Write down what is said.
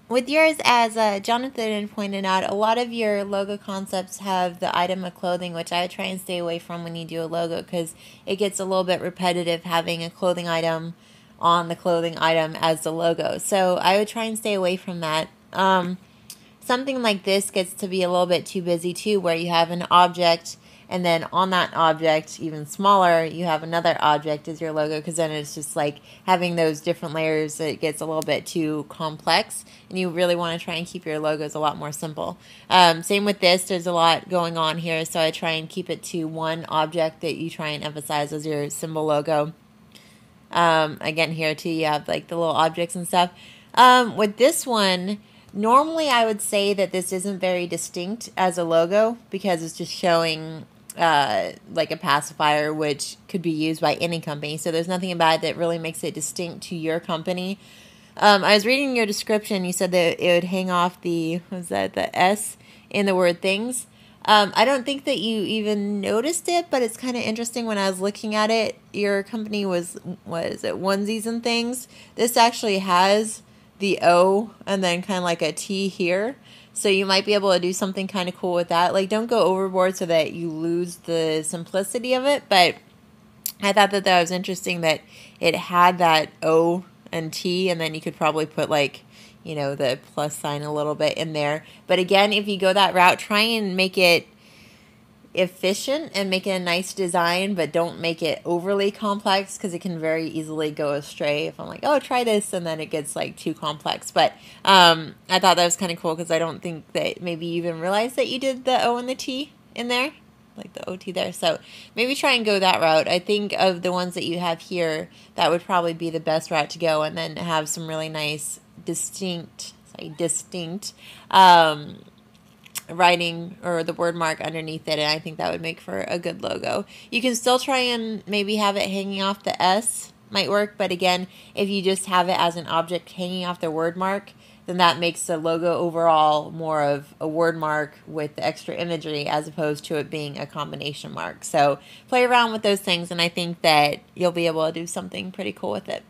With yours, as Jonathan had pointed out, a lot of your logo concepts have the item of clothing, which I would try and stay away from when you do a logo because it gets a little bit repetitive having a clothing item on the clothing item as the logo. So I would try and stay away from that. Something like this gets to be a little bit too busy too, where you have an object and then on that object, even smaller, you have another object as your logo, because then it's just like having those different layers, it gets a little bit too complex, and you really want to try and keep your logos a lot more simple. Same with this, there's a lot going on here, so I try and keep it to one object that you try and emphasize as your symbol logo. Again, here too, you have like the little objects and stuff. With this one, normally I would say that this isn't very distinct as a logo because it's just showing like a pacifier, which could be used by any company. So there's nothing about it that really makes it distinct to your company. I was reading your description. You said that it would hang off the, was that the S in the word things? I don't think that you even noticed it, but it's kind of interesting when I was looking at it. Your company was, what is it, onesies and things. This actually has the O and then kind of like a T here. So you might be able to do something kind of cool with that. Like, don't go overboard so that you lose the simplicity of it. But I thought that that was interesting that it had that O and T, and then you could probably put like, you know, the plus sign a little bit in there. But again, if you go that route, try and make it efficient and make it a nice design, but don't make it overly complex because it can very easily go astray if I'm like, oh, try this, and then it gets like too complex. But I thought that was kind of cool because I don't think that maybe you even realized that you did the O and the T in there, like the OT there. So maybe try and go that route. I think of the ones that you have here, that would probably be the best route to go, and then have some really nice distinct writing or the word mark underneath it, and I think that would make for a good logo. You can still try and maybe have it hanging off the S, might work, but again, if you just have it as an object hanging off the word mark, then that makes the logo overall more of a word mark with the extra imagery as opposed to it being a combination mark. So play around with those things, and I think that you'll be able to do something pretty cool with it.